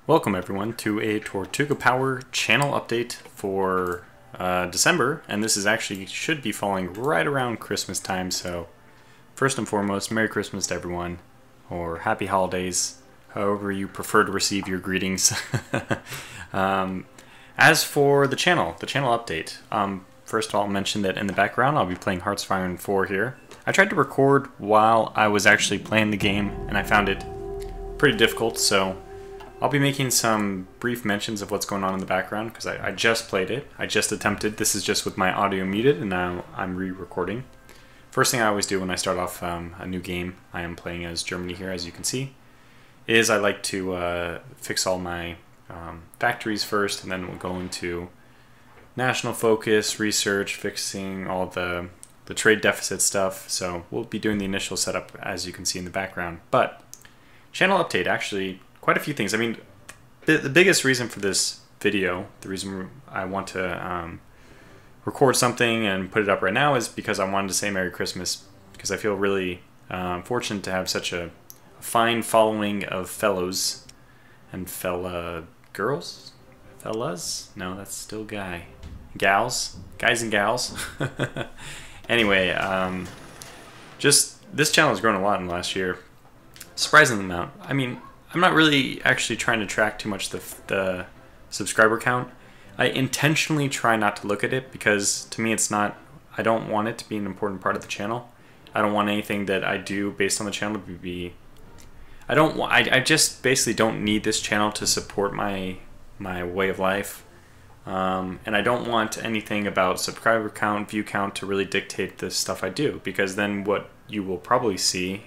Welcome everyone to a TortugaPower channel update for December, and this is actually should be falling right around Christmas time, so first and foremost, Merry Christmas to everyone, or Happy Holidays, however you prefer to receive your greetings. As for the channel update, first of all I'll mention that in the background I'll be playing HoI4 here. I tried to record while I was actually playing the game, and I found it pretty difficult, so I'll be making some brief mentions of what's going on in the background because I just played it. I just attempted. This is just with my audio muted, and now I'm re-recording. First thing I always do when I start off a new game, I am playing as Germany here, as you can see, is I like to fix all my factories first, and then we'll go into national focus, research, fixing all the trade deficit stuff. So we'll be doing the initial setup, as you can see in the background. But channel update, actually, quite a few things. I mean, the biggest reason for this video, the reason I want to record something and put it up right now is because I wanted to say Merry Christmas, because I feel really fortunate to have such a fine following of fellows and girls? Fellas? No, that's still guy. Gals? Guys and gals? Anyway, just this channel has grown a lot in the last year. Surprising amount. I mean, I'm not really actually trying to track too much the subscriber count. I intentionally try not to look at it because to me it's not, I don't want it to be an important part of the channel. I don't want anything that I do based on the channel to be, I just basically don't need this channel to support my way of life. And I don't want anything about subscriber count, view count to really dictate the stuff I do, because then what you will probably see,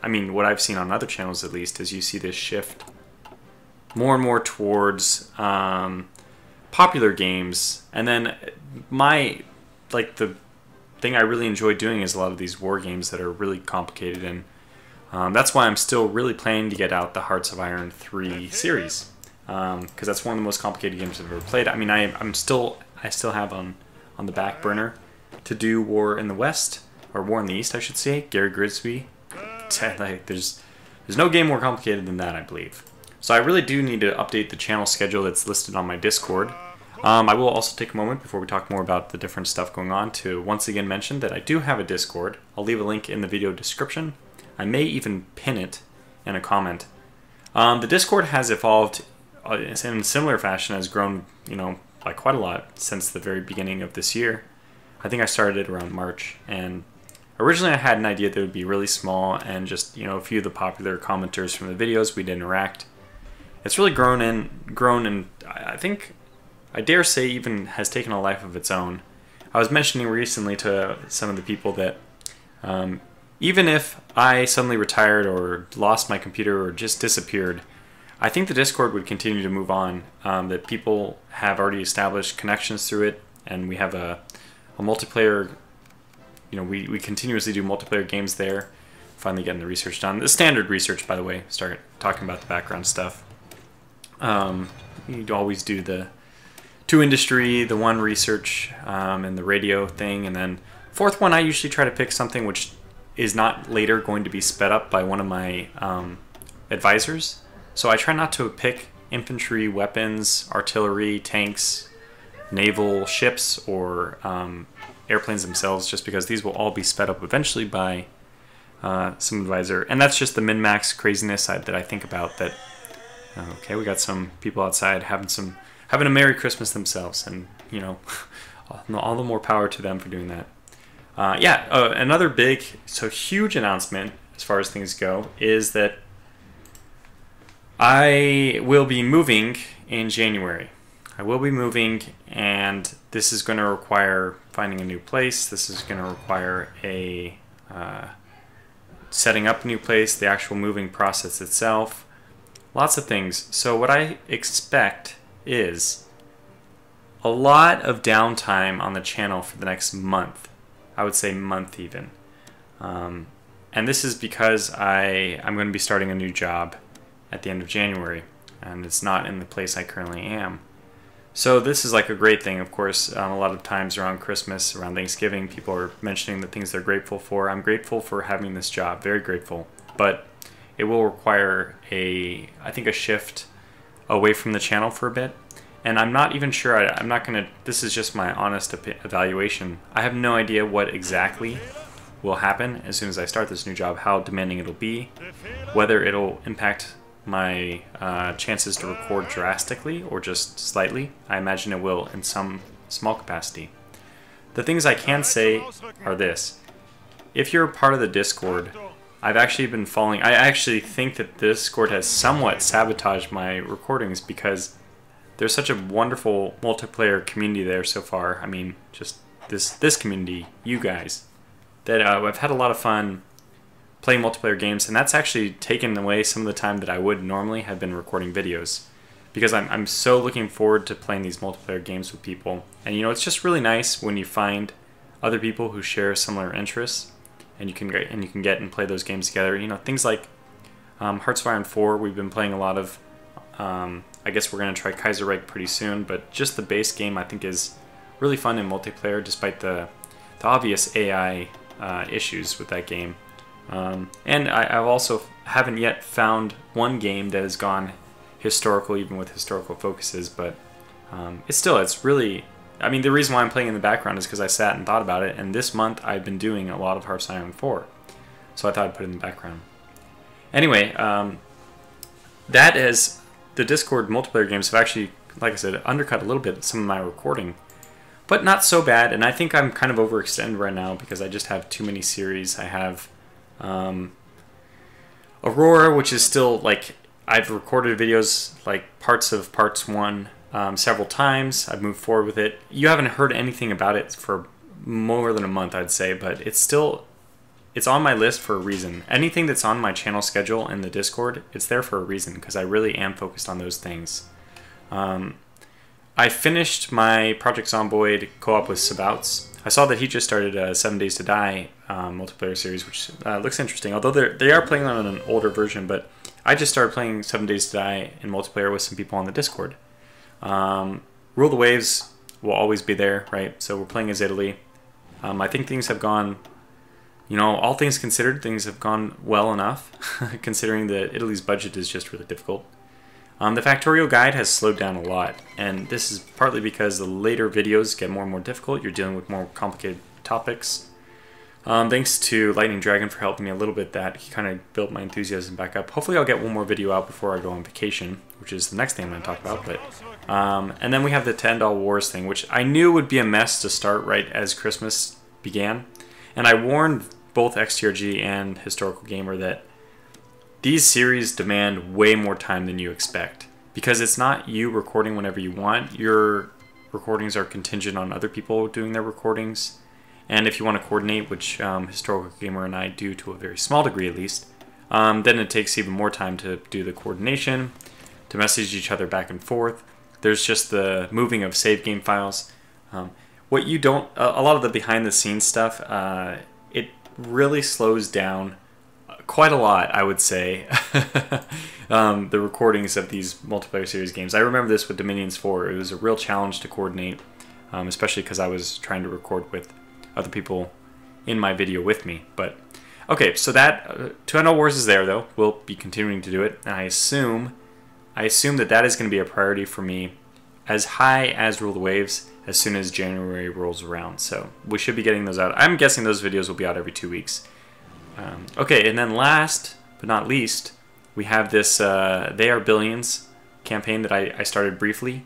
what I've seen on other channels at least, is you see this shift more and more towards popular games, and then the thing I really enjoy doing is a lot of these war games that are really complicated, and that's why I'm still really planning to get out the Hearts of Iron 3 series, because that's one of the most complicated games I've ever played. I mean, I still have on the back burner to do War in the West, or War in the East, I should say, Gary Grigsby. There's no game more complicated than that, I believe. So I really do need to update the channel schedule that's listed on my Discord. I will also take a moment before we talk more about the different stuff going on to once again mention that I do have a Discord. I'll leave a link in the video description. I may even pin it in a comment. The Discord has evolved in a similar fashion, has grown, by quite a lot since the very beginning of this year. I think I started it around March, and originally I had an idea that it would be really small and just, a few of the popular commenters from the videos we'd interact. It's really grown and I think, I dare say, even has taken a life of its own. I was mentioning recently to some of the people that even if I suddenly retired or lost my computer or just disappeared, I think the Discord would continue to move on, that people have already established connections through it, and we have a multiplayer, we continuously do multiplayer games there, finally getting the research done. The standard research, by the way, start talking about the background stuff. You always do the 2 industry, the 1 research, and the radio thing, and then 4th one I usually try to pick something which is not later going to be sped up by one of my advisors. So I try not to pick infantry, weapons, artillery, tanks, naval ships, or airplanes themselves, just because these will all be sped up eventually by some advisor. And that's just the min-max craziness that I think about. That okay, we got some people outside having a Merry Christmas themselves, and all the more power to them for doing that. Another big, huge announcement as far as things go is that I will be moving in January. I will be moving, and this is going to require finding a new place. This is going to require setting up a new place, the actual moving process itself, lots of things. So what I expect is a lot of downtime on the channel for the next month. I would say month even. And this is because I'm going to be starting a new job at the end of January, and it's not in the place I currently am. So this is like a great thing. Of course, a lot of times around Christmas, around Thanksgiving, people are mentioning the things they're grateful for. I'm grateful for having this job, very grateful. But it will require I think a shift away from the channel for a bit. And I'm not even sure, I'm not going to, this is just my honest evaluation. I have no idea what exactly will happen as soon as I start this new job, how demanding it'll be, whether it'll impact my chances to record drastically or just slightly. I imagine it will in some small capacity. The things I can say are this. If you're part of the Discord, I've actually been following, I actually think that the Discord has somewhat sabotaged my recordings because there's such a wonderful multiplayer community there so far. I mean, just this community, you guys, that I've had a lot of fun playing multiplayer games, and that's actually taken away some of the time that I would normally have been recording videos, because I'm so looking forward to playing these multiplayer games with people. And you know, it's just really nice when you find other people who share similar interests, and you can get and play those games together. You know, things like HoI4. We've been playing a lot of. I guess we're going to try Kaiserreich pretty soon, but just the base game I think is really fun in multiplayer, despite the obvious AI issues with that game. And I also haven't yet found one game that has gone historical, even with historical focuses, but it's really, I mean, the reason why I'm playing in the background is because I sat and thought about it, and this month I've been doing a lot of HoI4, so I thought I'd put it in the background. Anyway, that is, the Discord multiplayer games have actually, like I said, undercut a little bit some of my recording, but not so bad. And I think I'm kind of overextended right now because I just have too many series. I have Aurora, which is still, like, I've recorded videos, like parts of parts 1 several times. I've moved forward with it. You haven't heard anything about it for more than a month, I'd say, but it's on my list for a reason. Anything that's on my channel schedule in the Discord, it's there for a reason, because I really am focused on those things. I finished my Project Zomboid co-op with Sabouts. I saw that he just started 7 Days to Die multiplayer series, which looks interesting. Although they are playing on an older version, but I just started playing 7 Days to Die in multiplayer with some people on the Discord. Rule the Waves will always be there, right? So we're playing as Italy. I think things have gone, you know, all things considered, things have gone well enough, considering that Italy's budget is just really difficult. The Factorial Guide has slowed down a lot, and this is partly because the later videos get more and more difficult. You're dealing with more complicated topics. Thanks to Lightning Dragon for helping me a little bit. That he kind of built my enthusiasm back up. Hopefully I'll get one more video out before I go on vacation, which is the next thing I'm going to talk about. But and then we have the To End All Wars thing, which I knew would be a mess to start right as Christmas began. And I warned both XTRG and Historical Gamer that these series demand way more time than you expect, because it's not you recording whenever you want. Your recordings are contingent on other people doing their recordings, and if you want to coordinate, which Historical Gamer and I do to a very small degree at least, then it takes even more time to do the coordination, to message each other back and forth. There's just the moving of save game files. What you don't, a lot of the behind the scenes stuff, it really slows down quite a lot, I would say, the recordings of these multiplayer series games. I remember this with Dominions 4. It was a real challenge to coordinate, especially because I was trying to record with other people in my video with me. But okay, so that To End All Wars is there, though. We'll be continuing to do it, and I assume that is going to be a priority for me, as high as Rule the Waves, as soon as January rolls around. So we should be getting those out. I'm guessing those videos will be out every 2 weeks. Okay, and then last but not least, we have this They Are Billions campaign that I started briefly,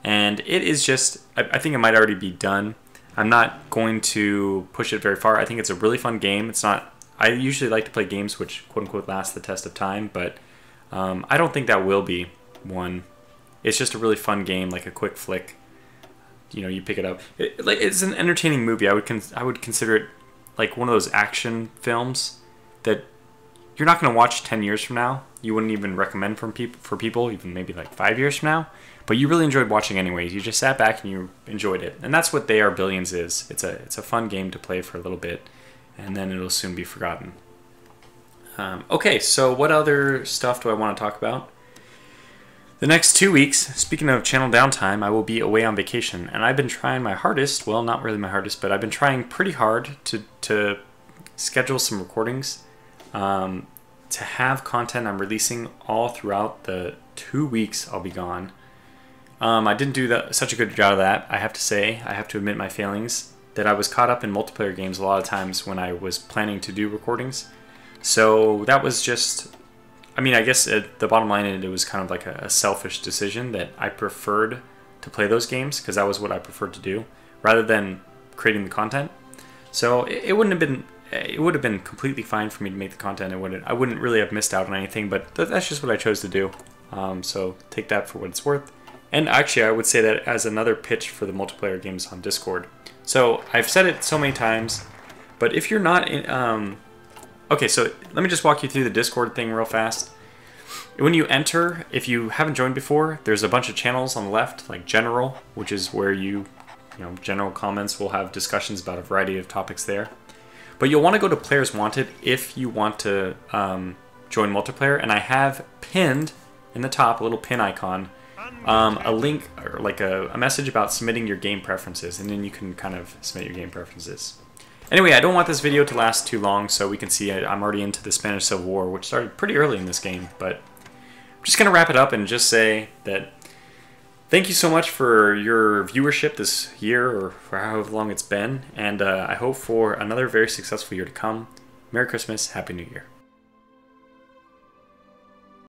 and it is just, I think it might already be done. I'm not going to push it very far. I think it's a really fun game. It's not, I usually like to play games which quote-unquote last the test of time, but I don't think that will be one. It's just a really fun game, like a quick flick. You know, you pick it up. It's an entertaining movie. I would consider it like one of those action films that you're not going to watch 10 years from now. You wouldn't even recommend for people, even maybe like 5 years from now. But you really enjoyed watching anyways. You just sat back and you enjoyed it. And that's what They Are Billions is. It's a fun game to play for a little bit, and then it'll soon be forgotten. Okay, so what other stuff do I want to talk about? The next 2 weeks, speaking of channel downtime, I will be away on vacation, and I've been trying my hardest, well, not really my hardest, but I've been trying pretty hard to schedule some recordings. to have content I'm releasing all throughout the 2 weeks I'll be gone. I didn't do such a good job of that, I have to say. I have to admit my failings, that I was caught up in multiplayer games a lot of times when I was planning to do recordings. So that was just, I mean, I guess the bottom line, it was kind of like a selfish decision that I preferred to play those games because that was what I preferred to do rather than creating the content. So it wouldn't have been, it would have been completely fine for me to make the content. I wouldn't really have missed out on anything, but that's just what I chose to do. So take that for what it's worth. And actually, I would say that as another pitch for the multiplayer games on Discord. So I've said it so many times, but if you're not in, okay, so let me just walk you through the Discord thing real fast. When you enter, if you haven't joined before, there's a bunch of channels on the left, like General, which is where you know, general comments. Will have discussions about a variety of topics there. But you'll want to go to Players Wanted if you want to join multiplayer. And I have pinned in the top, a little pin icon, a link or like a message about submitting your game preferences, and then you can kind of submit your game preferences. Anyway, I don't want this video to last too long, so we can see I'm already into the Spanish Civil War, which started pretty early in this game, but I'm just going to wrap it up and just say that thank you so much for your viewership this year, or for however long it's been, and I hope for another very successful year to come. Merry Christmas, Happy New Year.